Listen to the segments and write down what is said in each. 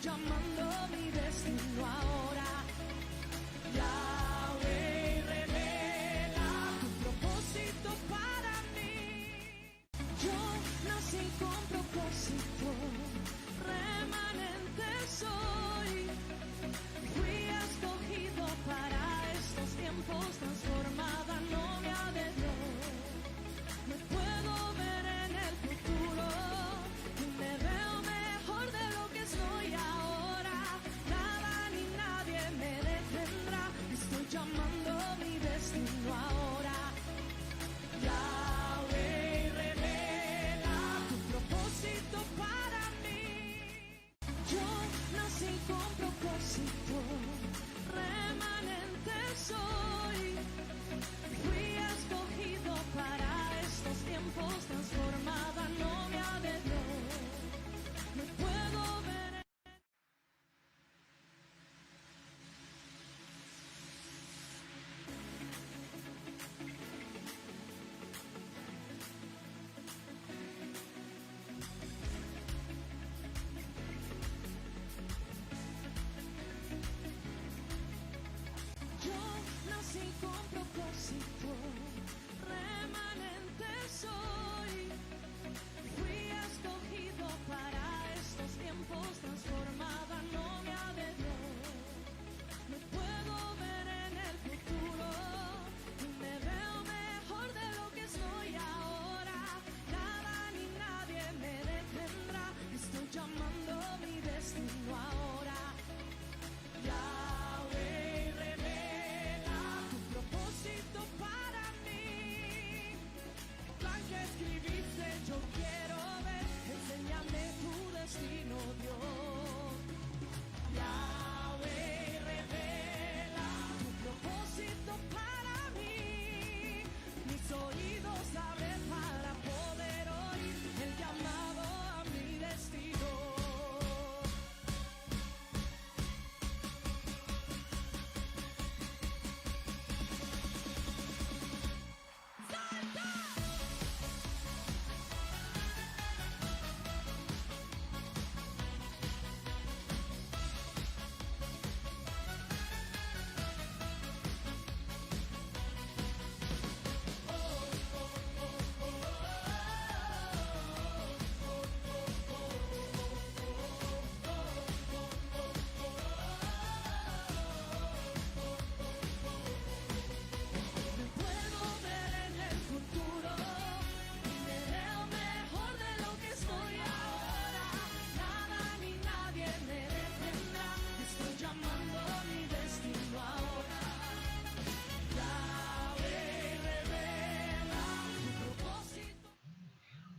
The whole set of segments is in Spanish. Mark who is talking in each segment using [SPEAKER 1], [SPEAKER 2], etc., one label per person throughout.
[SPEAKER 1] llamando mi destino ahora. Yahweh, revela tu propósito para mí. Yo nací con propósito, remanente soy. Fui escogido para estos tiempos, transformada novia de Dios. Me puedo ver en el futuro y me veo mejor de lo que soy ahora. Nada ni nadie me detendrá. Estoy llamando mi destino ahora. Yahweh, revela tu propósito para mí. Yo nací con propósito, remanente soy. Fui escogido para estos tiempos, transformada novia de Dios. Me puedo ver en... Yo nací con propósito, remanente soy. Fui escogido para estos tiempos, transformada novia de Dios. Me puedo ver en el futuro y me veo mejor de lo que soy ahora. Nada ni nadie me detendrá. Estoy llamando mi destino ahora. Yahweh, revela tu propósito para mí. Plan que escribiste yo quiero ver. Enséñame tu destino, Dios. Yahweh, revela tu propósito para mí. Mis oídos abren para poder oír el llamado a mi destino. Me puedo ver en el futuro y me veo mejor de lo que estoy ahora. Nada ni nadie me detendrá. Estoy llamando mi destino ahora. Yahweh, revela tu propósito.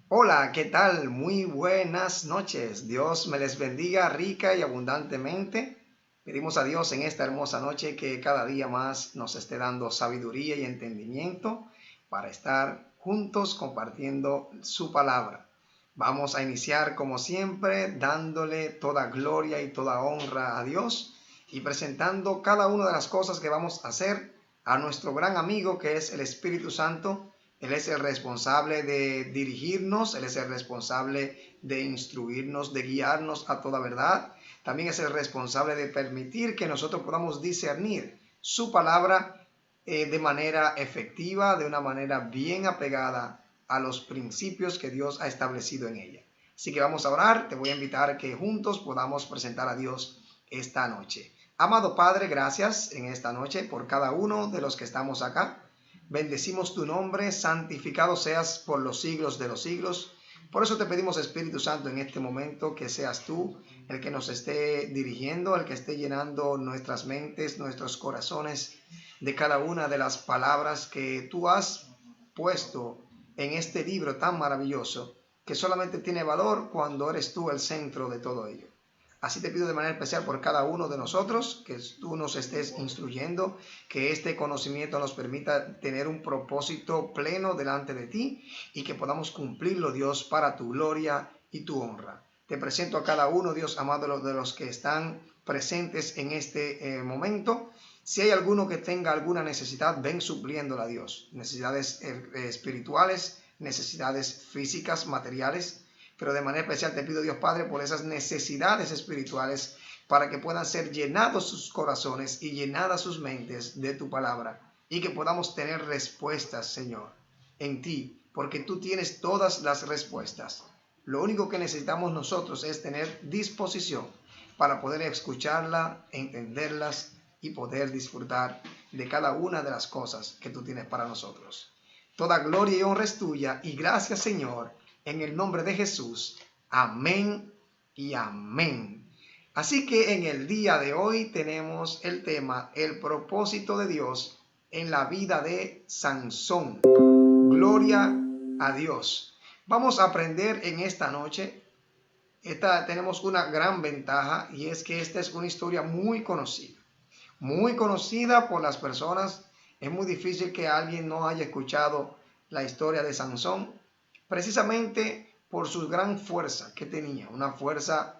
[SPEAKER 2] Hola, ¿qué tal? Muy buenas noches. Dios me les bendiga rica y abundantemente. Pedimos a Dios en esta hermosa noche que cada día más nos esté dando sabiduría y entendimiento para estar juntos compartiendo su palabra. Vamos a iniciar como siempre dándole toda gloria y toda honra a Dios y presentando cada una de las cosas que vamos a hacer a nuestro gran amigo que es el Espíritu Santo. Él es el responsable de dirigirnos, Él es el responsable de instruirnos, de guiarnos a toda verdad. También es el responsable de permitir que nosotros podamos discernir su palabra de manera efectiva, de una manera bien apegada a los principios que Dios ha establecido en ella. Así que vamos a orar. Te voy a invitar a que juntos podamos presentar a Dios esta noche. Amado Padre, gracias en esta noche por cada uno de los que estamos acá. Bendecimos tu nombre, santificado seas por los siglos de los siglos. Por eso te pedimos, Espíritu Santo, en este momento que seas tú el que nos esté dirigiendo, el que esté llenando nuestras mentes, nuestros corazones de cada una de las palabras que tú has puesto en este libro tan maravilloso, que solamente tiene valor cuando eres tú el centro de todo ello. Así te pido de manera especial por cada uno de nosotros, que tú nos estés instruyendo, que este conocimiento nos permita tener un propósito pleno delante de ti y que podamos cumplirlo, Dios, para tu gloria y tu honra. Te presento a cada uno, Dios amado, de los que están presentes en este momento. Si hay alguno que tenga alguna necesidad, ven supliéndola, Dios. Necesidades espirituales, necesidades físicas, materiales. pero de manera especial te pido, Dios Padre, por esas necesidades espirituales para que puedan ser llenados sus corazones y llenadas sus mentes de tu palabra y que podamos tener respuestas, Señor, en ti, porque tú tienes todas las respuestas. Lo único que necesitamos nosotros es tener disposición para poder escucharla, entenderlas y poder disfrutar de cada una de las cosas que tú tienes para nosotros. Toda gloria y honra es tuya y gracias, Señor, en el nombre de Jesús. Amén y amén. Así que en el día de hoy tenemos el tema, el propósito de Dios en la vida de Sansón. Gloria a Dios. Vamos a aprender en esta noche. Tenemos una gran ventaja y es que esta es una historia muy conocida por las personas. Es muy difícil que alguien no haya escuchado la historia de Sansón, precisamente por su gran fuerza que tenía, una fuerza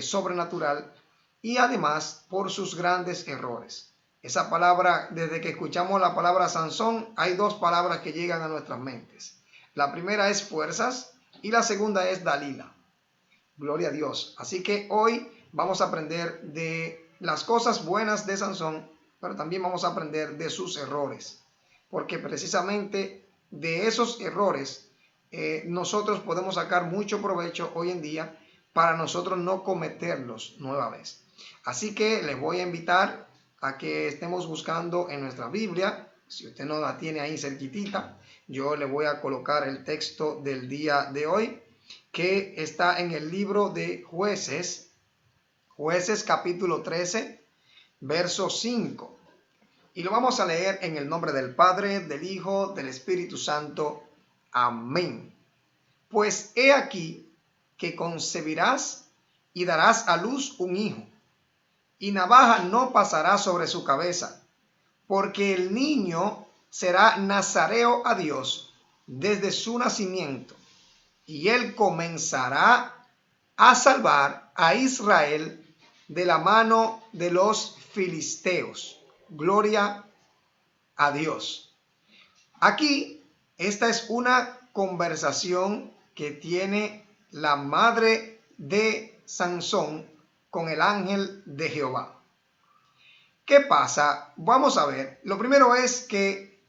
[SPEAKER 2] sobrenatural, y además por sus grandes errores. Esa palabra, desde que escuchamos la palabra Sansón, hay dos palabras que llegan a nuestras mentes. La primera es fuerzas y la segunda es Dalila. Gloria a Dios. Así que hoy vamos a aprender de las cosas buenas de Sansón, pero también vamos a aprender de sus errores, porque precisamente de esos errores nosotros podemos sacar mucho provecho hoy en día para nosotros no cometerlos nueva vez. Así que les voy a invitar a que estemos buscando en nuestra Biblia. Si usted no la tiene ahí cerquitita, yo le voy a colocar el texto del día de hoy, que está en el libro de Jueces capítulo 13, verso 5. Y lo vamos a leer en el nombre del Padre, del Hijo, del Espíritu Santo. Amén. Pues he aquí que concebirás y darás a luz un hijo, y navaja no pasará sobre su cabeza, porque el niño será nazareo a Dios desde su nacimiento, y él comenzará a salvar a Israel de la mano de los filisteos. Gloria a Dios. Aquí, esta es una conversación que tiene la madre de Sansón con el ángel de Jehová. ¿Qué pasa? Vamos a ver. Lo primero es que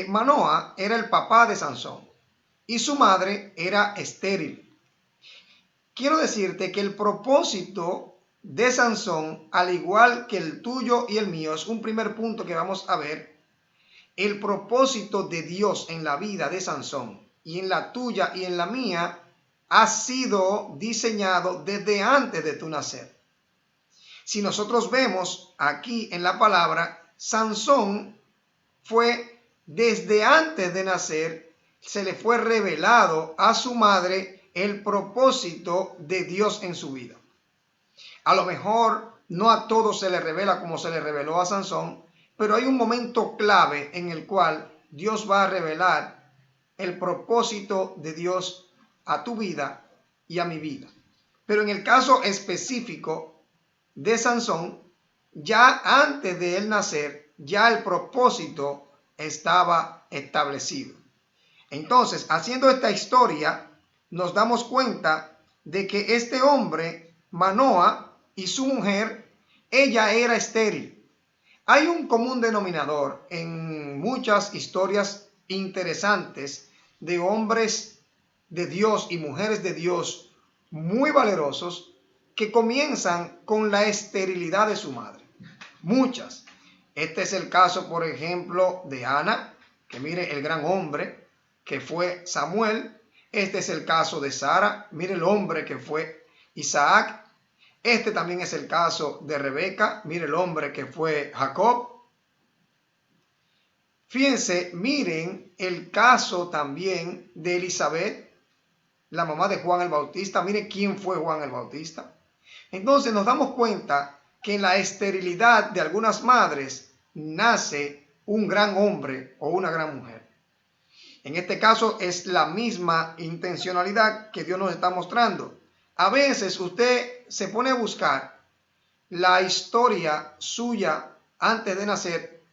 [SPEAKER 2] Manoa era el papá de Sansón y su madre era estéril. Quiero decirte que el propósito de Sansón, al igual que el tuyo y el mío, es un primer punto que vamos a ver. El propósito de Dios en la vida de Sansón y en la tuya y en la mía ha sido diseñado desde antes de tu nacer. Si nosotros vemos aquí en la palabra, Sansón fue desde antes de nacer, se le fue revelado a su madre el propósito de Dios en su vida. A lo mejor no a todos se le revela como se le reveló a Sansón, pero hay un momento clave en el cual Dios va a revelar el propósito de Dios a tu vida y a mi vida. Pero en el caso específico de Sansón, ya antes de él nacer, ya el propósito estaba establecido. Entonces, haciendo esta historia, nos damos cuenta de que este hombre, Manoa, y su mujer, ella era estéril. Hay un común denominador en muchas historias interesantes de hombres de Dios y mujeres de Dios muy valerosos que comienzan con la esterilidad de su madre. Muchas. Este es el caso, por ejemplo, de Ana, que mire el gran hombre que fue Samuel. Este es el caso de Sara, mire el hombre que fue Isaac. Este también es el caso de Rebeca, mire el hombre que fue Jacob. Fíjense, miren el caso también de Elizabeth, la mamá de Juan el Bautista. Mire quién fue Juan el Bautista. Entonces nos damos cuenta que en la esterilidad de algunas madres nace un gran hombre o una gran mujer. En este caso es la misma intencionalidad que Dios nos está mostrando. A veces usted se pone a buscar la historia suya antes de nacer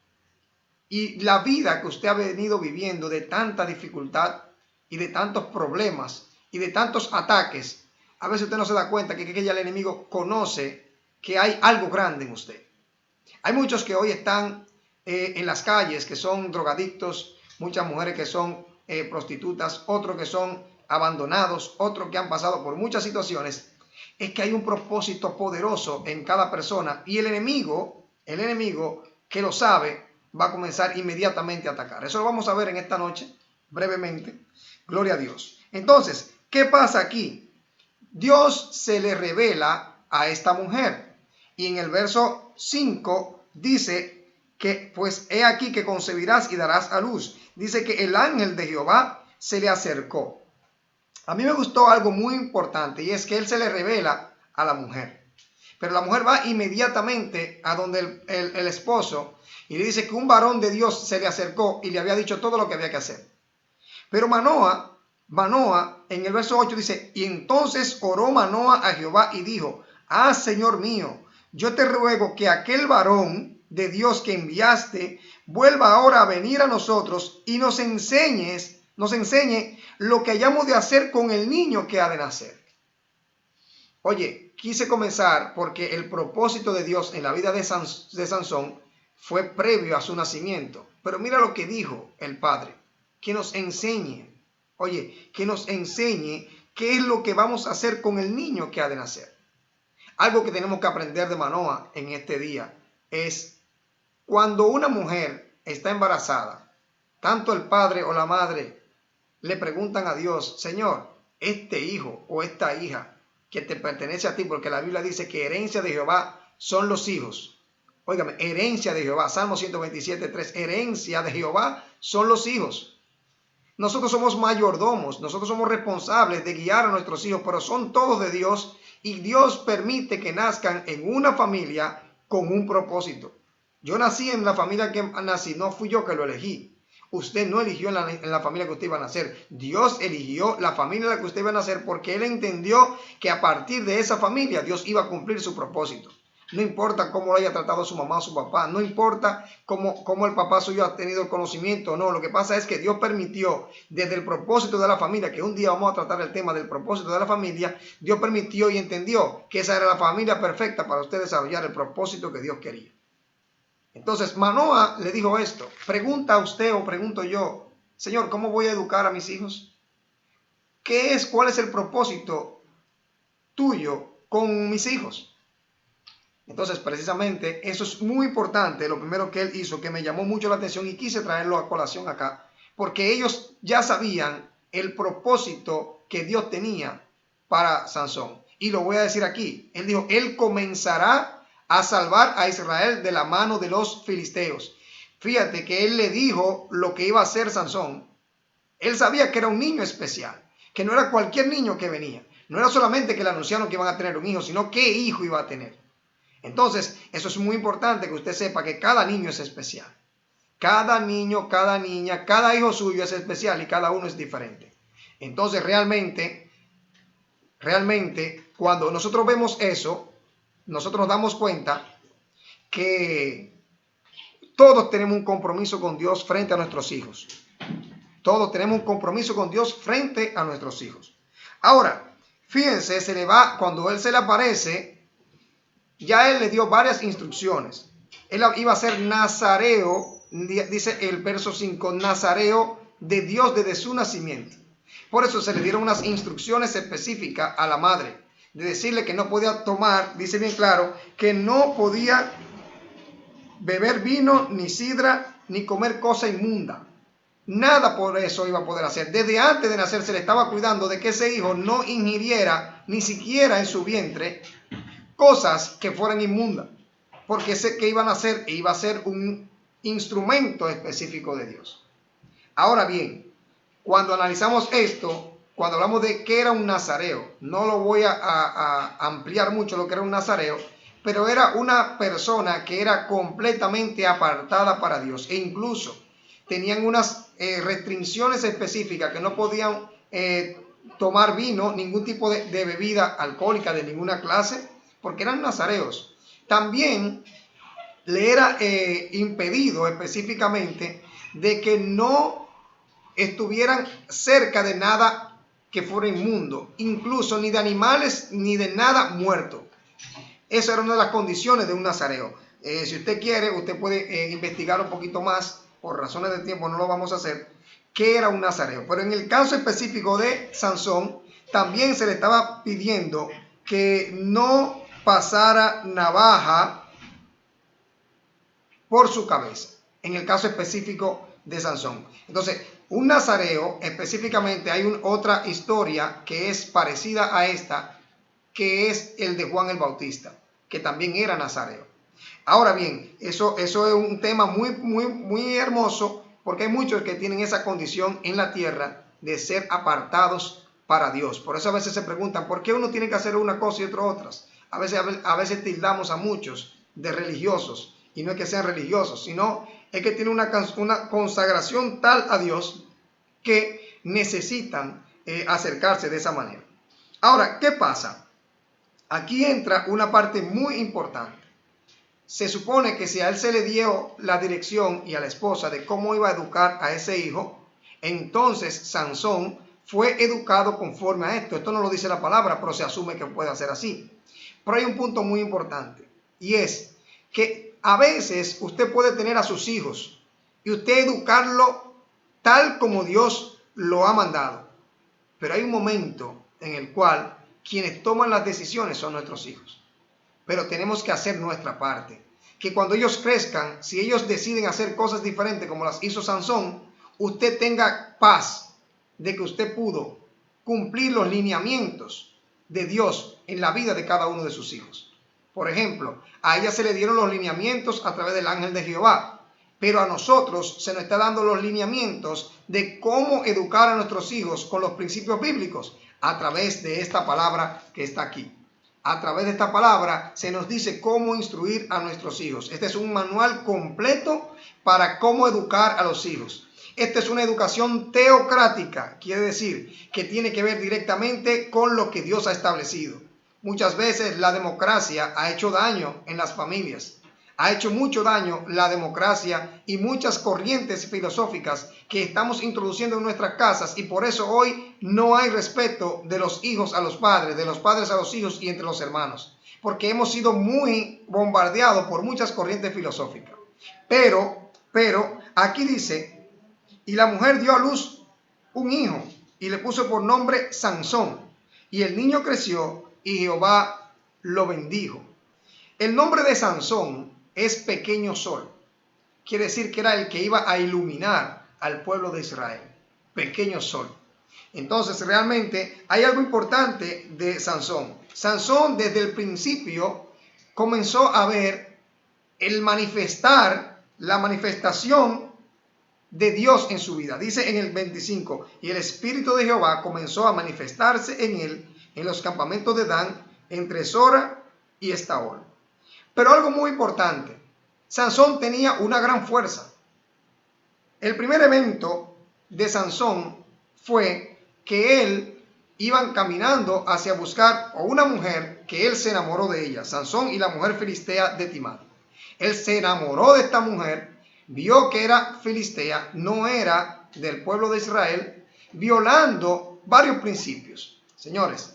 [SPEAKER 2] y la vida que usted ha venido viviendo de tanta dificultad y de tantos problemas y de tantos ataques, a veces usted no se da cuenta que ya el enemigo conoce que hay algo grande en usted. Hay muchos que hoy están en las calles, que son drogadictos, muchas mujeres que son prostitutas, otros que son abandonados, otros que han pasado por muchas situaciones. Es que hay un propósito poderoso en cada persona y el enemigo que lo sabe va a comenzar inmediatamente a atacar. Eso lo vamos a ver en esta noche, brevemente. Gloria a Dios. Entonces, ¿qué pasa aquí? Dios se le revela a esta mujer y en el verso 5 dice que pues he aquí que concebirás y darás a luz. Dice que el ángel de Jehová se le acercó. A mí me gustó algo muy importante y es que él se le revela a la mujer. Pero la mujer va inmediatamente a donde el esposo y le dice que un varón de Dios se le acercó y le había dicho todo lo que había que hacer. Pero Manoa en el verso 8 dice, y entonces oró Manoa a Jehová y dijo, Señor mío, yo te ruego que aquel varón de Dios que enviaste vuelva ahora a venir a nosotros y nos enseñe lo que hayamos de hacer con el niño que ha de nacer. Oye, quise comenzar porque el propósito de Dios en la vida de Sansón fue previo a su nacimiento. Pero mira lo que dijo el padre, que nos enseñe, que nos enseñe qué es lo que vamos a hacer con el niño que ha de nacer. Algo que tenemos que aprender de Manoa en este día es cuando una mujer está embarazada, tanto el padre o la madre le preguntan a Dios, Señor, este hijo o esta hija que te pertenece a ti, porque la Biblia dice que herencia de Jehová son los hijos. Óigame, herencia de Jehová, Salmo 127:3, herencia de Jehová son los hijos. Nosotros somos mayordomos, nosotros somos responsables de guiar a nuestros hijos, pero son todos de Dios y Dios permite que nazcan en una familia con un propósito. Yo nací en la familia que nací, no fui yo que lo elegí. Usted no eligió en la familia que usted iba a nacer. Dios eligió la familia en la que usted iba a nacer porque Él entendió que a partir de esa familia Dios iba a cumplir su propósito. No importa cómo lo haya tratado su mamá o su papá, no importa cómo el papá suyo ha tenido el conocimiento o no. Lo que pasa es que Dios permitió desde el propósito de la familia, que un día vamos a tratar el tema del propósito de la familia, Dios permitió y entendió que esa era la familia perfecta para usted desarrollar el propósito que Dios quería. Entonces Manoa le dijo esto, pregunta usted o pregunto yo, Señor, ¿cómo voy a educar a mis hijos? ¿Cuál es el propósito tuyo con mis hijos? Entonces precisamente eso es muy importante, lo primero que él hizo, que me llamó mucho la atención y quise traerlo a colación acá, porque ellos ya sabían el propósito que Dios tenía para Sansón. Y lo voy a decir aquí, él dijo, él comenzará a salvar a Israel de la mano de los filisteos. Fíjate que él le dijo lo que iba a hacer Sansón. Él sabía que era un niño especial, que no era cualquier niño que venía. No era solamente que le anunciaron que iban a tener un hijo, sino qué hijo iba a tener. Entonces, eso es muy importante que usted sepa que cada niño es especial. Cada niño, cada niña, cada hijo suyo es especial y cada uno es diferente. Entonces, realmente, cuando nosotros vemos eso, nosotros nos damos cuenta que todos tenemos un compromiso con Dios frente a nuestros hijos. Todos tenemos un compromiso con Dios frente a nuestros hijos. Ahora, fíjense, cuando él se le aparece, ya él le dio varias instrucciones. Él iba a ser nazareo, dice el verso 5, nazareo de Dios desde su nacimiento. Por eso se le dieron unas instrucciones específicas a la madre. De decirle que no podía tomar, dice bien claro, que no podía beber vino, ni sidra, ni comer cosa inmunda. Nada por eso iba a poder hacer. Desde antes de nacer se le estaba cuidando de que ese hijo no ingiriera, ni siquiera en su vientre, cosas que fueran inmundas. Porque sé que iba a nacer e iba a ser un instrumento específico de Dios. Ahora bien, cuando analizamos esto, cuando hablamos de qué era un nazareo, no lo voy a ampliar mucho lo que era un nazareo, pero era una persona que era completamente apartada para Dios e incluso tenían unas restricciones específicas que no podían tomar vino, ningún tipo de bebida alcohólica de ninguna clase, porque eran nazareos. También le era impedido específicamente de que no estuvieran cerca de nada que fuera inmundo, incluso ni de animales ni de nada muerto. Esa era una de las condiciones de un nazareo. Si usted quiere, usted puede investigar un poquito más, por razones de tiempo no lo vamos a hacer, qué era un nazareo. Pero en el caso específico de Sansón, también se le estaba pidiendo que no pasara navaja por su cabeza, en el caso específico de Sansón. Entonces, un nazareo, específicamente hay otra historia que es parecida a esta, que es el de Juan el Bautista, que también era nazareo. Ahora bien, eso es un tema muy hermoso, porque hay muchos que tienen esa condición en la tierra de ser apartados para Dios. Por eso a veces se preguntan, ¿por qué uno tiene que hacer una cosa y otro otras? A veces tildamos a muchos de religiosos, y no es que sean religiosos, sino es que tienen una consagración tal a Dios que necesitan acercarse de esa manera. Ahora, ¿qué pasa? Aquí entra una parte muy importante. Se supone que si a él se le dio la dirección y a la esposa de cómo iba a educar a ese hijo, entonces Sansón fue educado conforme a esto. Esto no lo dice la palabra, pero se asume que puede ser así. Pero hay un punto muy importante, y es que a veces usted puede tener a sus hijos y usted educarlo tal como Dios lo ha mandado. Pero hay un momento en el cual quienes toman las decisiones son nuestros hijos. Pero tenemos que hacer nuestra parte. Que cuando ellos crezcan, si ellos deciden hacer cosas diferentes como las hizo Sansón, usted tenga paz de que usted pudo cumplir los lineamientos de Dios en la vida de cada uno de sus hijos. Por ejemplo, a ella se le dieron los lineamientos a través del ángel de Jehová, pero a nosotros se nos está dando los lineamientos de cómo educar a nuestros hijos con los principios bíblicos a través de esta palabra que está aquí. A través de esta palabra se nos dice cómo instruir a nuestros hijos. Este es un manual completo para cómo educar a los hijos. Esta es una educación teocrática, quiere decir que tiene que ver directamente con lo que Dios ha establecido. Muchas veces la democracia ha hecho daño en las familias. Ha hecho mucho daño la democracia y muchas corrientes filosóficas que estamos introduciendo en nuestras casas, y por eso hoy no hay respeto de los hijos a los padres, de los padres a los hijos y entre los hermanos, porque hemos sido muy bombardeados por muchas corrientes filosóficas. Pero aquí dice, y la mujer dio a luz un hijo y le puso por nombre Sansón, y el niño creció y Jehová lo bendijo. El nombre de Sansón es pequeño sol. Quiere decir que era el que iba a iluminar al pueblo de Israel. Pequeño sol. Entonces realmente hay algo importante de Sansón. Sansón desde el principio comenzó a ver la manifestación de Dios en su vida. Dice en el 25, y el Espíritu de Jehová comenzó a manifestarse en él en los campamentos de Dan, entre Sora y Estaol. Pero algo muy importante, Sansón tenía una gran fuerza. El primer evento de Sansón fue que él iban caminando hacia buscar a una mujer que él se enamoró de ella, Sansón y la mujer filistea de Timnat. Él se enamoró de esta mujer, vio que era filistea, no era del pueblo de Israel, violando varios principios. Señores,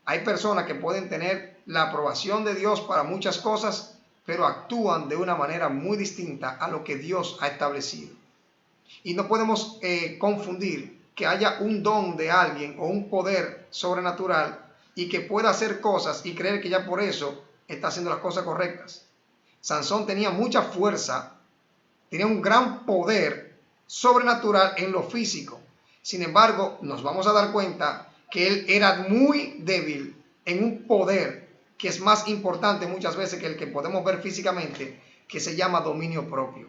[SPEAKER 2] hay personas que pueden tener la aprobación de Dios para muchas cosas, pero actúan de una manera muy distinta a lo que Dios ha establecido. Y no podemos confundir que haya un don de alguien o un poder sobrenatural y que pueda hacer cosas y creer que ya por eso está haciendo las cosas correctas. Sansón tenía mucha fuerza, tenía un gran poder sobrenatural en lo físico. Sin embargo, nos vamos a dar cuenta que él era muy débil en un poder que es más importante muchas veces que el que podemos ver físicamente, que se llama dominio propio.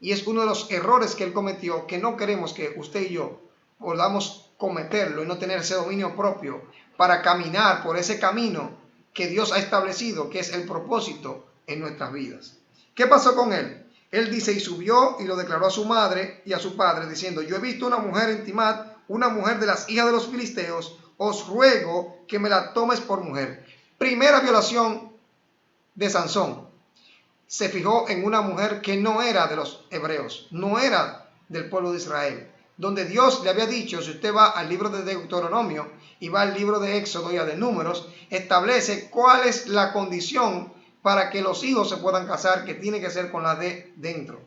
[SPEAKER 2] Y es uno de los errores que él cometió, que no queremos que usted y yo podamos cometerlo y no tener ese dominio propio para caminar por ese camino que Dios ha establecido, que es el propósito en nuestras vidas. ¿Qué pasó con él? Él dice, y subió y lo declaró a su madre y a su padre, diciendo, yo he visto una mujer en Timnat, una mujer de las hijas de los filisteos, os ruego que me la tomes por mujer. Primera violación de Sansón. Se fijó en una mujer que no era de los hebreos, no era del pueblo de Israel, donde Dios le había dicho, si usted va al libro de Deuteronomio y va al libro de Éxodo y a de Números, establece cuál es la condición para que los hijos se puedan casar, que tiene que ser con la de dentro.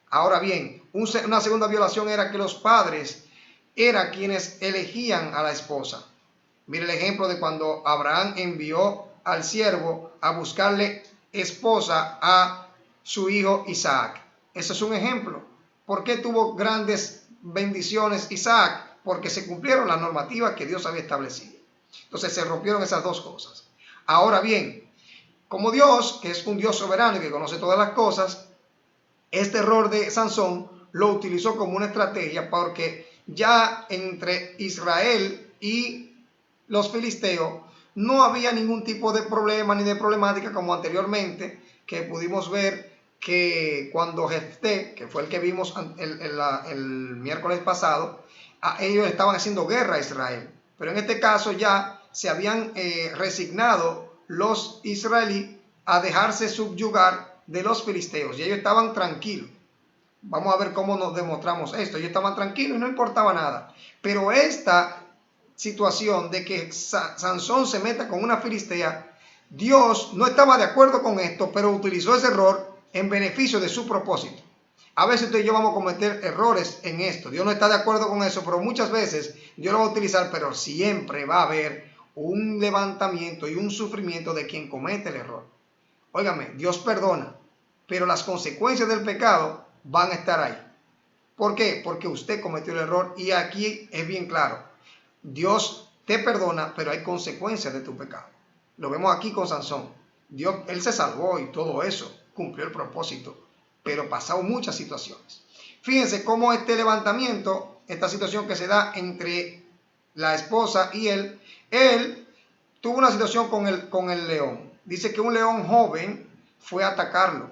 [SPEAKER 2] Ahora bien, una segunda violación era que los padres eran quienes elegían a la esposa. Mire el ejemplo de cuando Abraham envió al siervo a buscarle esposa a su hijo Isaac. Eso es un ejemplo. ¿Por qué tuvo grandes bendiciones Isaac? Porque se cumplieron las normativas que Dios había establecido. Entonces se rompieron esas dos cosas. Ahora bien, como Dios, que es un Dios soberano y que conoce todas las cosas, este error de Sansón lo utilizó como una estrategia, porque ya entre Israel y los filisteos no había ningún tipo de problema ni de problemática como anteriormente, que pudimos ver que cuando Jefté, que fue el que vimos el miércoles pasado, ellos estaban haciendo guerra a Israel. Pero en este caso ya se habían resignado los israelíes a dejarse subyugar de los filisteos y ellos estaban tranquilos. Vamos a ver cómo nos demostramos esto. Ellos estaban tranquilos y no importaba nada. Pero esta situación de que Sansón se meta con una filistea, Dios no estaba de acuerdo con esto, pero utilizó ese error en beneficio de su propósito. A veces usted y yo vamos a cometer errores en esto. Dios no está de acuerdo con eso, pero muchas veces Dios lo va a utilizar, pero siempre va a haber un levantamiento y un sufrimiento de quien comete el error. Óigame, Dios perdona, pero las consecuencias del pecado van a estar ahí. ¿Por qué? Porque usted cometió el error y aquí es bien claro. Dios te perdona, pero hay consecuencias de tu pecado. Lo vemos aquí con Sansón. Dios, él se salvó y todo eso, cumplió el propósito, pero pasaron muchas situaciones. Fíjense cómo este levantamiento, esta situación que se da entre la esposa y él tuvo una situación con el león. Dice que un león joven fue a atacarlo.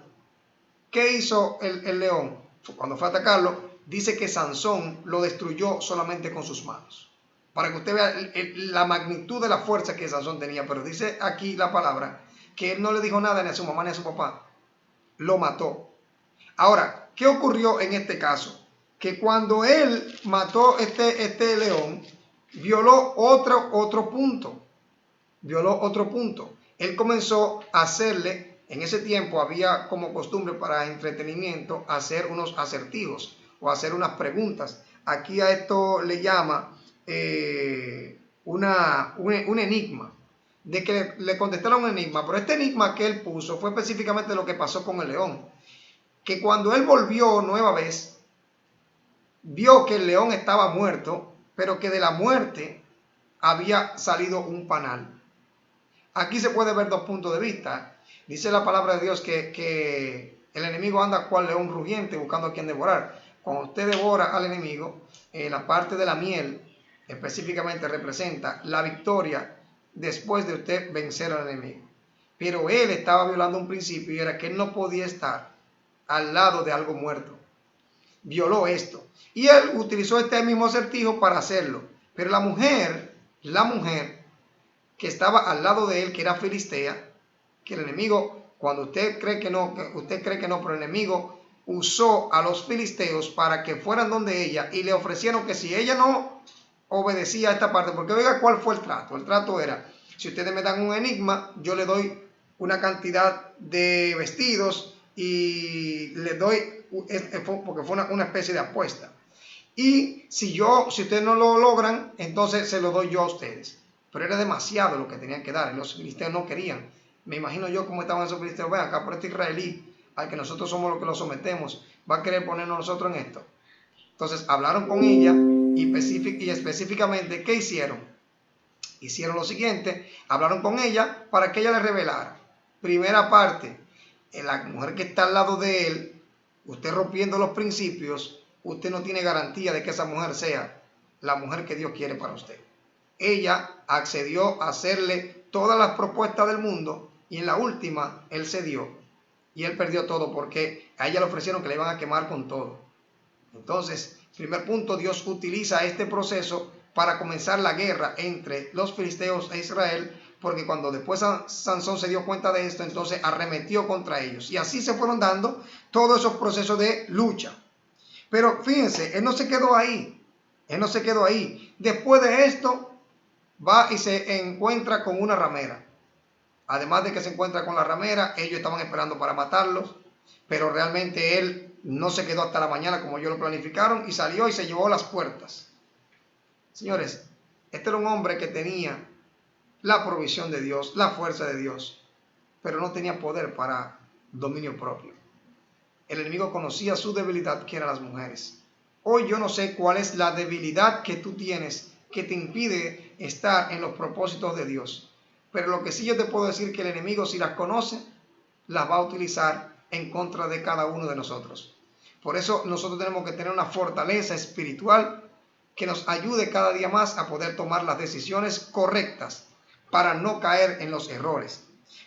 [SPEAKER 2] ¿Qué hizo el león? Cuando fue a atacarlo, dice que Sansón lo destruyó solamente con sus manos. Para que usted vea la magnitud de la fuerza que Sansón tenía. Pero dice aquí la palabra que él no le dijo nada ni a su mamá ni a su papá. Lo mató. Ahora, ¿qué ocurrió en este caso? Que cuando él mató este león, violó otro punto. Violó otro punto. Él comenzó a hacerle, en ese tiempo había como costumbre para entretenimiento, hacer unos acertijos o hacer unas preguntas. Aquí a esto le llama un enigma, de que le contestaron un enigma, pero este enigma que él puso fue específicamente lo que pasó con el león, que cuando él volvió nueva vez, vio que el león estaba muerto, pero que de la muerte había salido un panal. Aquí se puede ver dos puntos de vista. Dice la palabra de Dios que el enemigo anda cual león rugiente buscando a quien devorar. Cuando usted devora al enemigo, la parte de la miel específicamente representa la victoria después de usted vencer al enemigo. Pero él estaba violando un principio y era que él no podía estar al lado de algo muerto. Violó esto. Y él utilizó este mismo acertijo para hacerlo. Pero la mujer que estaba al lado de él, que era filistea, que el enemigo, cuando usted cree que no, pero el enemigo usó a los filisteos para que fueran donde ella y le ofrecieron que si ella no obedecía a esta parte, porque oiga cuál fue el trato. El trato era, si ustedes me dan un enigma, yo le doy una cantidad de vestidos y le doy, porque fue una especie de apuesta. Y si ustedes no lo logran, entonces se lo doy yo a ustedes. Pero era demasiado lo que tenían que dar. Los filisteos no querían. Me imagino yo cómo estaban esos filisteos. Ven acá, por este israelí, al que nosotros somos los que lo sometemos, va a querer ponernos nosotros en esto. Entonces hablaron con ella y específicamente, ¿qué hicieron? Hicieron lo siguiente, hablaron con ella para que ella les revelara. Primera parte, la mujer que está al lado de él, usted rompiendo los principios, usted no tiene garantía de que esa mujer sea la mujer que Dios quiere para usted. Ella accedió a hacerle todas las propuestas del mundo y en la última él cedió y él perdió todo porque a ella le ofrecieron que le iban a quemar con todo. Entonces, primer punto, Dios utiliza este proceso para comenzar la guerra entre los filisteos e Israel, porque cuando después Sansón se dio cuenta de esto, entonces arremetió contra ellos y así se fueron dando todos esos procesos de lucha. Pero fíjense, él no se quedó ahí. Él no se quedó ahí. Después de esto, va y se encuentra con una ramera. Además de que se encuentra con la ramera, ellos estaban esperando para matarlos, pero realmente él no se quedó hasta la mañana como ellos lo planificaron y salió y se llevó las puertas. Señores, este era un hombre que tenía la provisión de Dios, la fuerza de Dios, pero no tenía poder para dominio propio. El enemigo conocía su debilidad, que eran las mujeres. Hoy yo no sé cuál es la debilidad que tú tienes que te impide estar en los propósitos de Dios. Pero lo que sí yo te puedo decir que el enemigo, si las conoce, las va a utilizar en contra de cada uno de nosotros. Por eso nosotros tenemos que tener una fortaleza espiritual que nos ayude cada día más a poder tomar las decisiones correctas para no caer en los errores.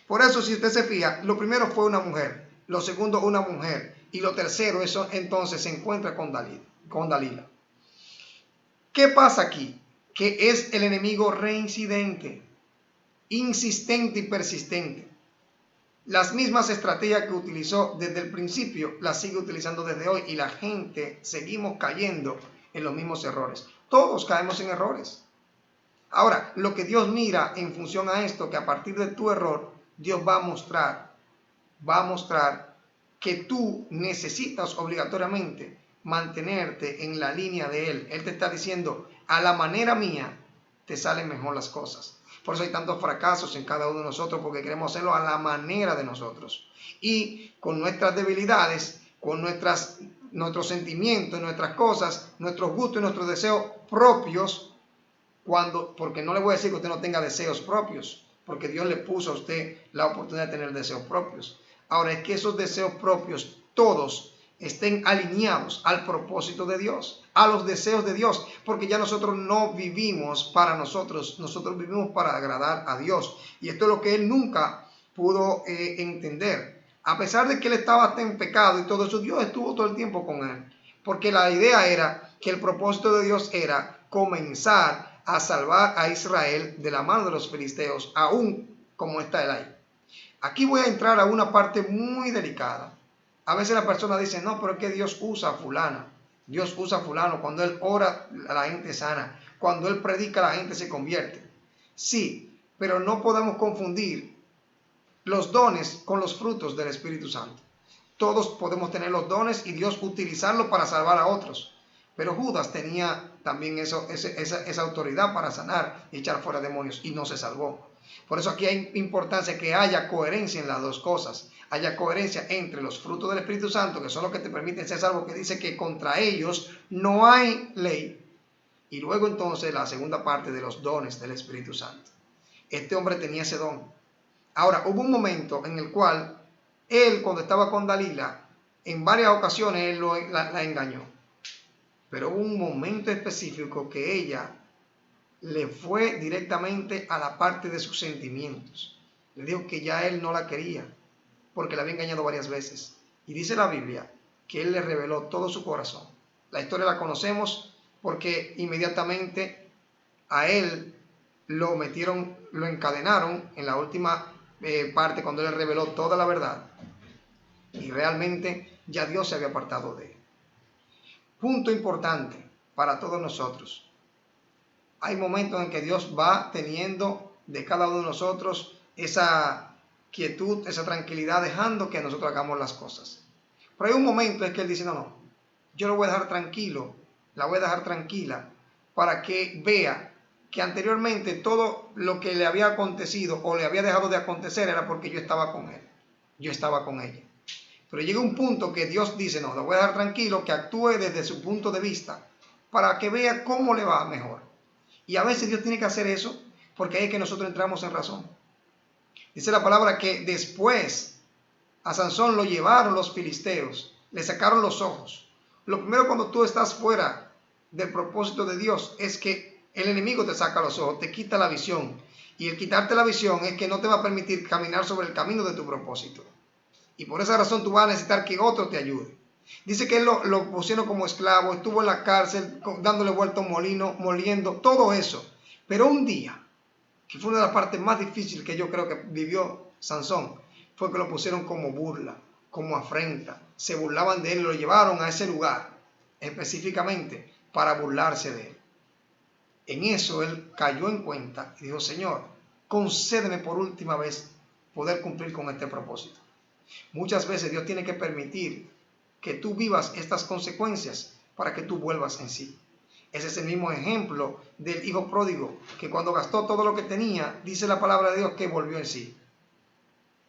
[SPEAKER 2] Por eso, si usted se fija, lo primero fue una mujer, lo segundo una mujer y lo tercero eso entonces se encuentra con Dalila. ¿Qué pasa aquí? Que es el enemigo reincidente, insistente y persistente. Las mismas estrategias que utilizó desde el principio las sigue utilizando desde hoy y la gente seguimos cayendo en los mismos errores. Todos caemos en errores. Ahora, lo que Dios mira en función a esto, que a partir de tu error, Dios va a mostrar que tú necesitas obligatoriamente mantenerte en la línea de Él. Él te está diciendo, a la manera mía te salen mejor las cosas. Por eso hay tantos fracasos en cada uno de nosotros, porque queremos hacerlo a la manera de nosotros. Y con nuestras debilidades, con nuestros sentimientos, nuestras cosas, nuestros gustos y nuestros deseos propios, porque no le voy a decir que usted no tenga deseos propios, porque Dios le puso a usted la oportunidad de tener deseos propios. Ahora es que esos deseos propios, todos, estén alineados al propósito de Dios, a los deseos de Dios, porque ya nosotros no vivimos para nosotros, nosotros vivimos para agradar a Dios. Y esto es lo que él nunca pudo entender. A pesar de que él estaba hasta en pecado y todo eso, Dios estuvo todo el tiempo con él, porque la idea era que el propósito de Dios era comenzar a salvar a Israel de la mano de los filisteos, aún como está él ahí. Aquí voy a entrar a una parte muy delicada. A veces la persona dice, no, pero es que Dios usa a fulana. Dios usa a fulano. Cuando Él ora, la gente sana. Cuando Él predica, la gente se convierte. Sí, pero no podemos confundir los dones con los frutos del Espíritu Santo. Todos podemos tener los dones y Dios utilizarlo para salvar a otros. Pero Judas tenía también esa autoridad para sanar y echar fuera demonios y no se salvó. Por eso aquí hay importancia que haya coherencia en las dos cosas. Haya coherencia entre los frutos del Espíritu Santo, que son los que te permiten ser salvo, que dice que contra ellos no hay ley. Y luego entonces la segunda parte de los dones del Espíritu Santo. Este hombre tenía ese don. Ahora, hubo un momento en el cual él, cuando estaba con Dalila, en varias ocasiones él la engañó. Pero hubo un momento específico que ella le fue directamente a la parte de sus sentimientos. Le dijo que ya él no la quería, porque la había engañado varias veces. Y dice la Biblia que él le reveló todo su corazón. La historia la conocemos porque inmediatamente a él lo encadenaron en la última parte cuando él le reveló toda la verdad. Y realmente ya Dios se había apartado de él. Punto importante para todos nosotros. Hay momentos en que Dios va teniendo de cada uno de nosotros esa quietud, esa tranquilidad, dejando que nosotros hagamos las cosas. Pero hay un momento en que Él dice, no, yo lo voy a dejar tranquilo, la voy a dejar tranquila, para que vea que anteriormente todo lo que le había acontecido o le había dejado de acontecer era porque yo estaba con él, yo estaba con ella. Pero llega un punto que Dios dice, no, lo voy a dejar tranquilo, que actúe desde su punto de vista, para que vea cómo le va mejor. Y a veces Dios tiene que hacer eso, porque ahí es que nosotros entramos en razón. Dice la palabra que después a Sansón lo llevaron los filisteos, le sacaron los ojos. Lo primero cuando tú estás fuera del propósito de Dios es que el enemigo te saca los ojos, te quita la visión. Y el quitarte la visión es que no te va a permitir caminar sobre el camino de tu propósito. Y por esa razón tú vas a necesitar que otro te ayude. Dice que él lo pusieron como esclavo, estuvo en la cárcel dándole vuelta a un molino, moliendo, todo eso. Pero un día, que fue una de las partes más difíciles que yo creo que vivió Sansón, fue que lo pusieron como burla, como afrenta. Se burlaban de él y lo llevaron a ese lugar específicamente para burlarse de él. En eso él cayó en cuenta y dijo: Señor, concédeme por última vez poder cumplir con este propósito. Muchas veces Dios tiene que permitir que tú vivas estas consecuencias para que tú vuelvas en sí. Ese es el mismo ejemplo del hijo pródigo, que cuando gastó todo lo que tenía, dice la palabra de Dios que volvió en sí.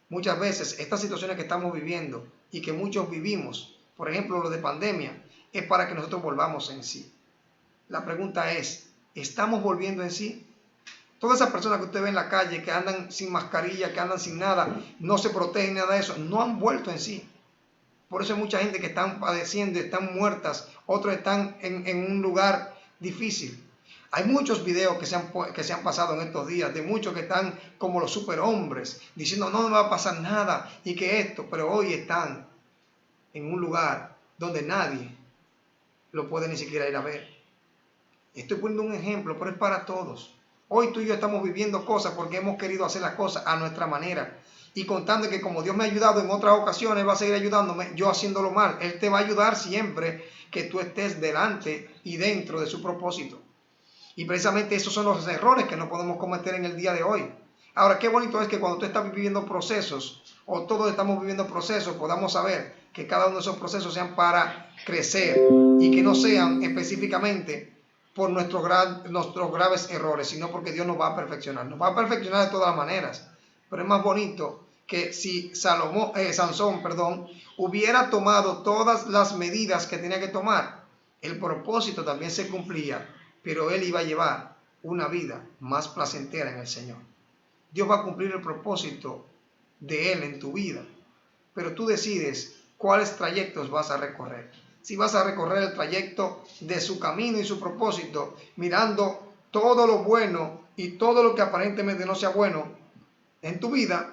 [SPEAKER 2] Muchas veces estas situaciones que estamos viviendo y que muchos vivimos, por ejemplo lo de pandemia, es para que nosotros volvamos en sí. La pregunta es, ¿estamos volviendo en sí? Todas esas personas que usted ve en la calle, que andan sin mascarilla, que andan sin nada, no se protegen, nada de eso, no han vuelto en sí. Por eso hay mucha gente que están padeciendo, están muertas, otros están en un lugar difícil. Hay muchos videos que se han pasado en estos días, de muchos que están como los superhombres, diciendo no me va a pasar nada y que esto, pero hoy están en un lugar donde nadie lo puede ni siquiera ir a ver. Estoy poniendo un ejemplo, pero es para todos. Hoy tú y yo estamos viviendo cosas porque hemos querido hacer las cosas a nuestra manera. Y contando que como Dios me ha ayudado en otras ocasiones, Él va a seguir ayudándome, yo haciéndolo mal. Él te va a ayudar siempre que tú estés delante y dentro de su propósito. Y precisamente esos son los errores que no podemos cometer en el día de hoy. Ahora, qué bonito es que cuando tú estás viviendo procesos, o todos estamos viviendo procesos, podamos saber que cada uno de esos procesos sean para crecer y que no sean específicamente por nuestros graves errores, sino porque Dios nos va a perfeccionar. Nos va a perfeccionar de todas las maneras. Pero es más bonito que si Sansón hubiera tomado todas las medidas que tenía que tomar, el propósito también se cumplía, pero él iba a llevar una vida más placentera en el Señor. Dios va a cumplir el propósito de Él en tu vida, pero tú decides cuáles trayectos vas a recorrer. Si vas a recorrer el trayecto de su camino y su propósito, mirando todo lo bueno y todo lo que aparentemente no sea bueno en tu vida,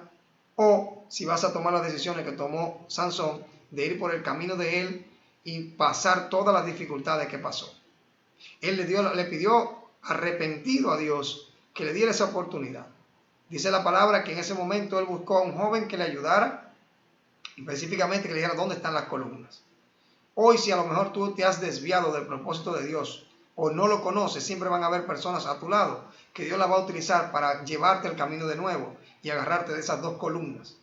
[SPEAKER 2] o si vas a tomar las decisiones que tomó Sansón de ir por el camino de él y pasar todas las dificultades que pasó. Él le pidió arrepentido a Dios que le diera esa oportunidad. Dice la palabra que en ese momento él buscó a un joven que le ayudara, específicamente que le dijera dónde están las columnas. Hoy, si a lo mejor tú te has desviado del propósito de Dios o no lo conoces, siempre van a haber personas a tu lado que Dios la va a utilizar para llevarte al camino de nuevo y agarrarte de esas dos columnas.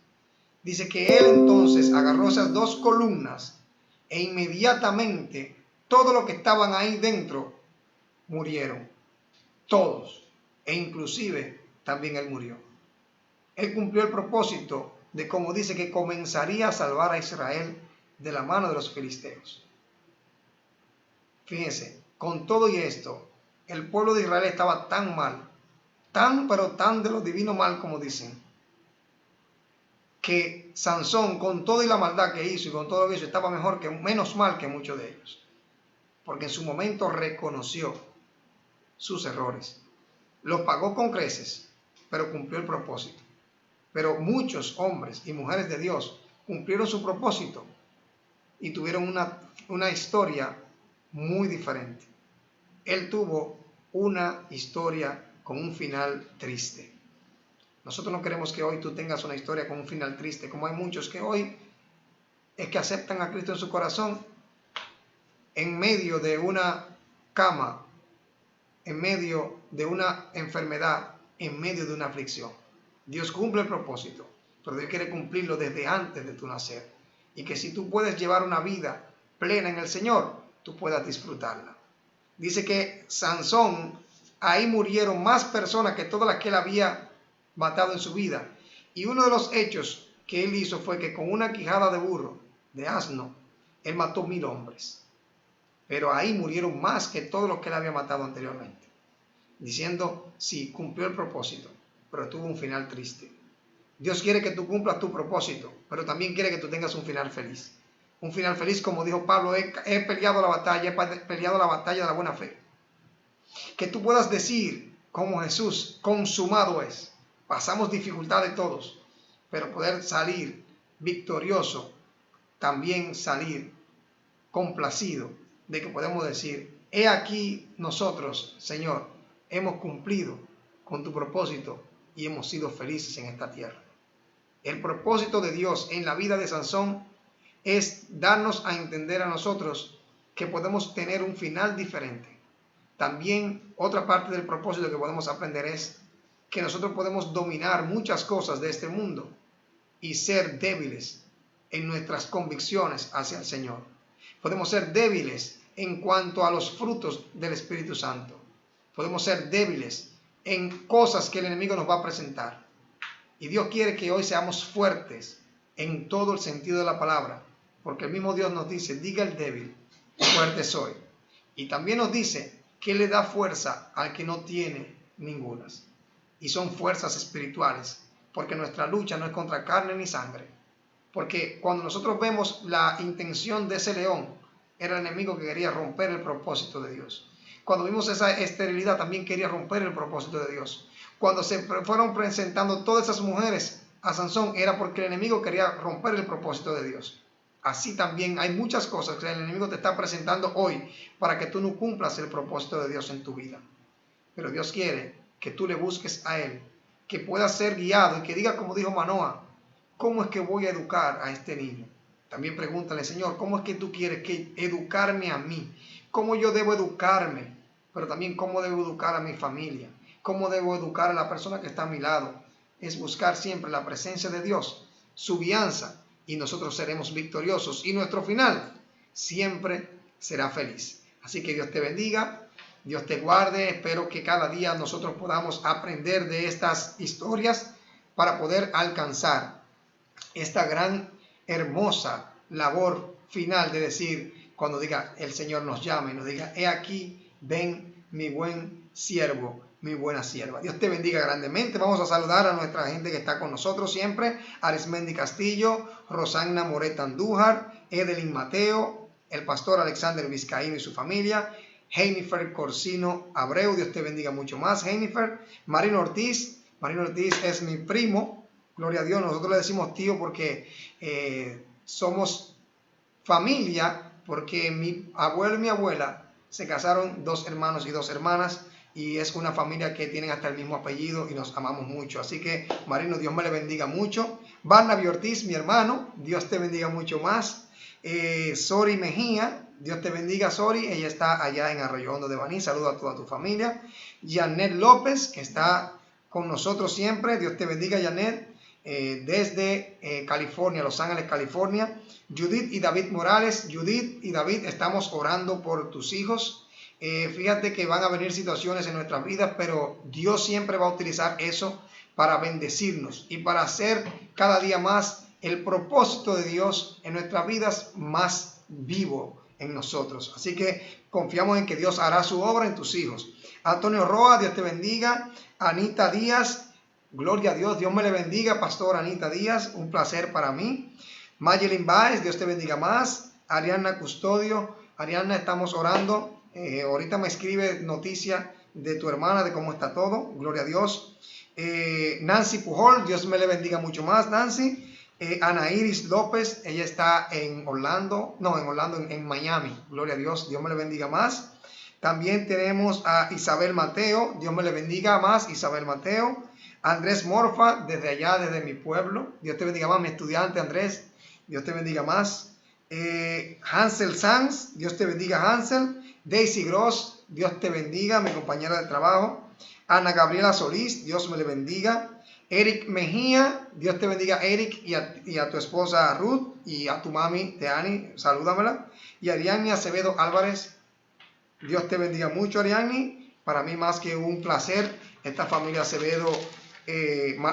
[SPEAKER 2] Dice que él entonces agarró esas dos columnas e inmediatamente todo lo que estaban ahí dentro murieron. Todos. E inclusive también él murió. Él cumplió el propósito de, como dice, que comenzaría a salvar a Israel de la mano de los filisteos. Fíjense, con todo y esto, el pueblo de Israel estaba tan mal, pero tan de lo divino mal, como dicen, que Sansón, con toda y la maldad que hizo y con todo lo que hizo, estaba menos mal que muchos de ellos, porque en su momento reconoció sus errores, los pagó con creces, pero cumplió el propósito. Pero muchos hombres y mujeres de Dios cumplieron su propósito y tuvieron una historia muy diferente. Él tuvo una historia con un final triste. Nosotros no queremos que hoy tú tengas una historia con un final triste, como hay muchos que hoy es que aceptan a Cristo en su corazón en medio de una cama, en medio de una enfermedad, en medio de una aflicción. Dios cumple el propósito, pero Dios quiere cumplirlo desde antes de tu nacer. Y que si tú puedes llevar una vida plena en el Señor, tú puedas disfrutarla. Dice que Sansón, ahí murieron más personas que todas las que él había matado en su vida. Y uno de los hechos que él hizo fue que con una quijada de burro, de asno, él mató 1000 hombres. Pero ahí murieron más que todos los que él había matado anteriormente. Diciendo, sí, cumplió el propósito, pero tuvo un final triste. Dios quiere que tú cumplas tu propósito, pero también quiere que tú tengas un final feliz. Un final feliz, como dijo Pablo, he peleado la batalla, he peleado la batalla de la buena fe. Que tú puedas decir, como Jesús, consumado es. Pasamos dificultades todos, pero poder salir victorioso, también salir complacido de que podemos decir, he aquí nosotros, Señor, hemos cumplido con tu propósito y hemos sido felices en esta tierra. El propósito de Dios en la vida de Sansón es darnos a entender a nosotros que podemos tener un final diferente. También otra parte del propósito que podemos aprender es que nosotros podemos dominar muchas cosas de este mundo y ser débiles en nuestras convicciones hacia el Señor. Podemos ser débiles en cuanto a los frutos del Espíritu Santo. Podemos ser débiles en cosas que el enemigo nos va a presentar. Y Dios quiere que hoy seamos fuertes en todo el sentido de la palabra, porque el mismo Dios nos dice, diga el débil, fuerte soy. Y también nos dice que le da fuerza al que no tiene ningunas. Y son fuerzas espirituales, porque nuestra lucha no es contra carne ni sangre. Porque cuando nosotros vemos la intención de ese león, era el enemigo que quería romper el propósito de Dios. Cuando vimos esa esterilidad, también quería romper el propósito de Dios. Cuando se fueron presentando todas esas mujeres a Sansón, era porque el enemigo quería romper el propósito de Dios. Así también hay muchas cosas que el enemigo te está presentando hoy para que tú no cumplas el propósito de Dios en tu vida. Pero Dios quiere que tú le busques a Él, que puedas ser guiado y que diga como dijo Manoah, ¿cómo es que voy a educar a este niño? También pregúntale, Señor, ¿cómo es que tú quieres que educarme a mí? ¿Cómo yo debo educarme? Pero también cómo debo educar a mi familia. ¿Cómo debo educar a la persona que está a mi lado? Es buscar siempre la presencia de Dios, su guianza, y nosotros seremos victoriosos. Y nuestro final siempre será feliz. Así que Dios te bendiga, Dios te guarde. Espero que cada día nosotros podamos aprender de estas historias para poder alcanzar esta gran, hermosa labor final de decir, cuando diga el Señor nos llame, nos diga, he aquí, ven mi buen siervo, mi buena sierva. Dios te bendiga grandemente. Vamos a saludar a nuestra gente que está con nosotros siempre. Arismendi Castillo, Rosana Moreta Andújar, Edelyn Mateo, el pastor Alexander Vizcaíno y su familia, Jennifer Corsino Abreu, Dios te bendiga mucho más, Jennifer. Marino Ortiz es mi primo, gloria a Dios. Nosotros le decimos tío porque somos familia, porque mi abuelo y mi abuela se casaron, 2 hermanos y 2 hermanas, y es una familia que tienen hasta el mismo apellido y nos amamos mucho. Así que, Marino, Dios me le bendiga mucho. Barnaby Ortiz, mi hermano, Dios te bendiga mucho más. Sori Mejía, Dios te bendiga, Sori. Ella está allá en Arroyo Hondo de Baní. Saludo a toda tu familia. Janet López, que está con nosotros siempre. Dios te bendiga, Janet. Desde California, Los Ángeles, California. Judith y David Morales. Judith y David, estamos orando por tus hijos. Fíjate que van a venir situaciones en nuestras vidas, pero Dios siempre va a utilizar eso para bendecirnos y para hacer cada día más el propósito de Dios en nuestras vidas más vivo en nosotros. Así que confiamos en que Dios hará su obra en tus hijos. Antonio Roa, Dios te bendiga. Anita Díaz, gloria a Dios, Dios me le bendiga, Pastor Anita Díaz, un placer para mí. Mayelin Baez, Dios te bendiga más. Ariana Custodio, Ariana, estamos orando. Ahorita me escribe noticia de tu hermana, de cómo está todo, gloria a Dios. Nancy Pujol, Dios me le bendiga mucho más, Nancy. Ana Iris López, ella está en Miami, gloria a Dios, Dios me le bendiga más. También tenemos a Isabel Mateo, Dios me le bendiga más, Isabel Mateo. Andrés Morfa, desde allá, desde mi pueblo, Dios te bendiga más, mi estudiante Andrés, Dios te bendiga más. Hansel Sanz, Dios te bendiga, Hansel. Daisy Gross, Dios te bendiga, mi compañera de trabajo. Ana Gabriela Solís, Dios me le bendiga. Eric Mejía, Dios te bendiga, Eric, y a tu esposa Ruth, y a tu mami Teani, salúdamela. Y Ariani Acevedo Álvarez, Dios te bendiga mucho, Ariani. Para mí más que un placer, esta familia Acevedo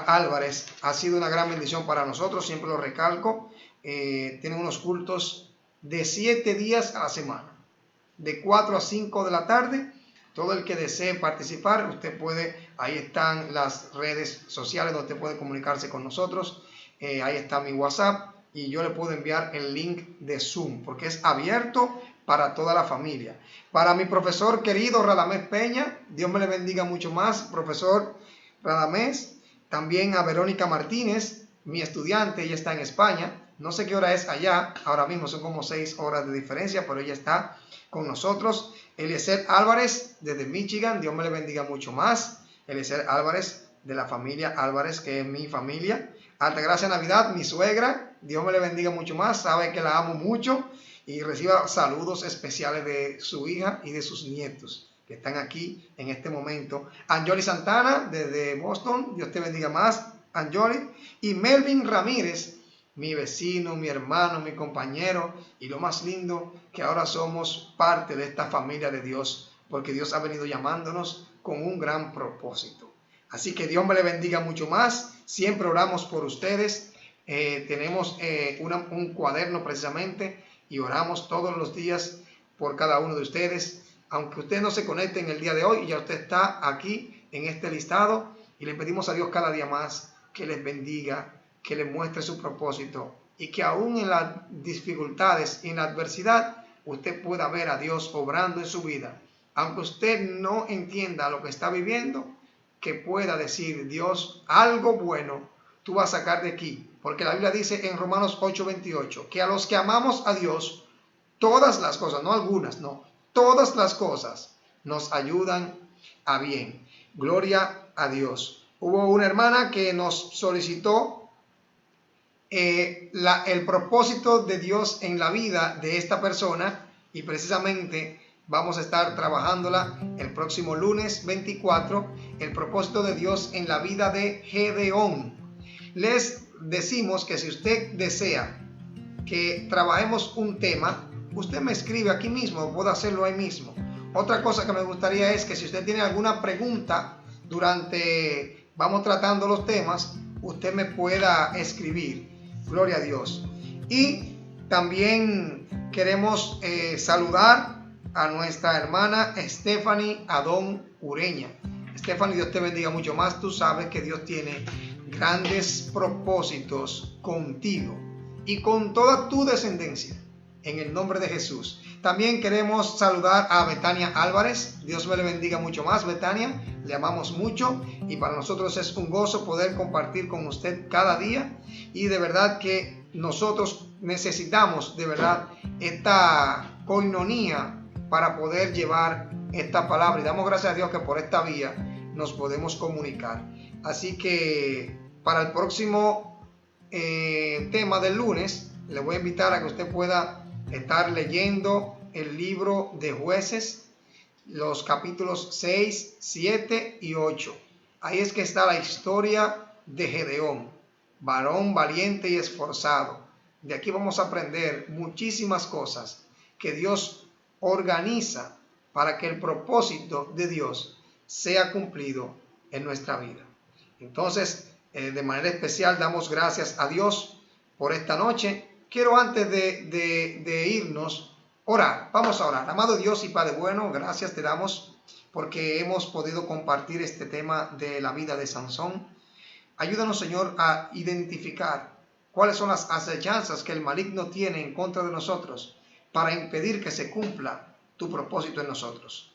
[SPEAKER 2] Álvarez ha sido una gran bendición para nosotros, siempre lo recalco. Tienen unos cultos de 7 días a la semana, de 4 a 5 de la tarde. Todo el que desee participar, usted puede, ahí están las redes sociales donde usted puede comunicarse con nosotros. Ahí está mi WhatsApp y yo le puedo enviar el link de Zoom porque es abierto para toda la familia. Para mi profesor querido Radamés Peña, Dios me le bendiga mucho más, profesor Radamés. También a Verónica Martínez, mi estudiante, ella está en España. No sé qué hora es allá, ahora mismo son como 6 horas de diferencia, pero ella está con nosotros. Eliezer Álvarez, desde Michigan, Dios me le bendiga mucho más. Eliezer Álvarez, de la familia Álvarez, que es mi familia. Altagracia Navidad, mi suegra, Dios me le bendiga mucho más, sabe que la amo mucho. y reciba saludos especiales de su hija y de sus nietos que están aquí en este momento. Anjoli Santana desde Boston, Dios te bendiga más, Anjoli. Y Melvin Ramírez, mi vecino, mi hermano, mi compañero, y lo más lindo, que ahora somos parte de esta familia de Dios, porque Dios ha venido llamándonos con un gran propósito. Así que Dios me le bendiga mucho más. Siempre oramos por ustedes. Tenemos un cuaderno precisamente y oramos todos los días por cada uno de ustedes. Aunque usted no se conecte en el día de hoy, ya usted está aquí en este listado y le pedimos a Dios cada día más que les bendiga, que les muestre su propósito y que aún en las dificultades y en la adversidad usted pueda ver a Dios obrando en su vida. Aunque usted no entienda lo que está viviendo, que pueda decir: Dios, algo bueno tú vas a sacar de aquí. Porque la Biblia dice en Romanos 8:28 que a los que amamos a Dios, todas las cosas, no algunas, no, todas las cosas nos ayudan a bien. Gloria a Dios. Hubo una hermana que nos solicitó el propósito de Dios en la vida de esta persona, y precisamente vamos a estar trabajándola el próximo lunes 24, el propósito de Dios en la vida de Gedeón. Les decimos que si usted desea que trabajemos un tema, usted me escribe aquí mismo, puedo hacerlo ahí mismo. Otra cosa que me gustaría es que si usted tiene alguna pregunta durante vamos tratando los temas, usted me pueda escribir. Gloria a Dios. Y también queremos saludar a nuestra hermana Stephanie Adón Ureña. Stephanie, Dios te bendiga mucho más. Tú sabes que Dios tiene grandes propósitos contigo y con toda tu descendencia, en el nombre de Jesús. También queremos saludar a Betania Álvarez. Dios me le bendiga mucho más, Betania. Le amamos mucho y para nosotros es un gozo poder compartir con usted cada día. Y de verdad que nosotros necesitamos de verdad esta coinonía para poder llevar esta palabra. Y damos gracias a Dios que por esta vía nos podemos comunicar. Así que para el próximo tema del lunes, le voy a invitar a que usted pueda estar leyendo el libro de Jueces, los capítulos 6, 7 y 8. Ahí es que está la historia de Gedeón, varón valiente y esforzado. De aquí vamos a aprender muchísimas cosas que Dios organiza para que el propósito de Dios sea cumplido en nuestra vida. Entonces, de manera especial damos gracias a Dios por esta noche. Quiero antes de irnos orar. Vamos a orar. Amado Dios y Padre bueno, gracias te damos porque hemos podido compartir este tema de la vida de Sansón. Ayúdanos, Señor, a identificar cuáles son las acechanzas que el maligno tiene en contra de nosotros para impedir que se cumpla tu propósito en nosotros.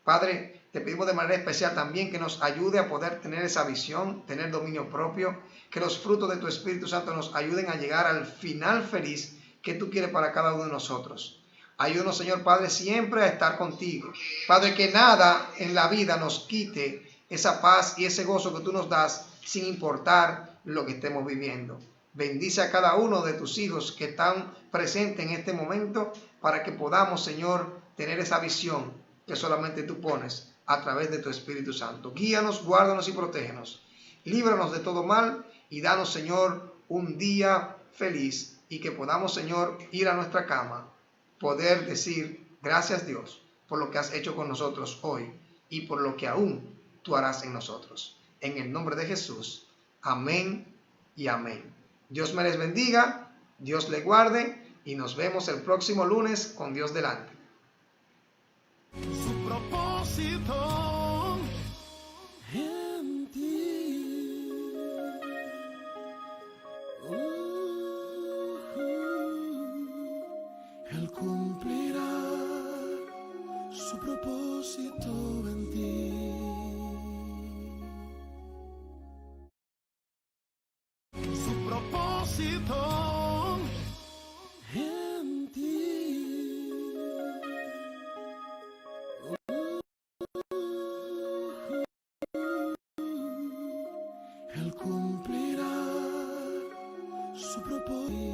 [SPEAKER 2] Padre, te pedimos de manera especial también que nos ayude a poder tener esa visión, tener dominio propio, que los frutos de tu Espíritu Santo nos ayuden a llegar al final feliz que tú quieres para cada uno de nosotros. Ayúdanos, Señor Padre, siempre a estar contigo. Padre, que nada en la vida nos quite esa paz y ese gozo que tú nos das, sin importar lo que estemos viviendo. Bendice a cada uno de tus hijos que están presentes en este momento para que podamos, Señor, tener esa visión que solamente tú pones a través de tu Espíritu Santo. Guíanos, guárdanos y protégenos. Líbranos de todo mal y danos, Señor, un día feliz y que podamos, Señor, ir a nuestra cama, poder decir gracias Dios por lo que has hecho con nosotros hoy y por lo que aún tú harás en nosotros. En el nombre de Jesús. Amén y amén. Dios me les bendiga, Dios le guarde y nos vemos el próximo lunes con Dios delante.
[SPEAKER 3] Su propósito en ti. Él cumplirá su propósito en ti. Su propósito en ti. Él cumplirá su propósito.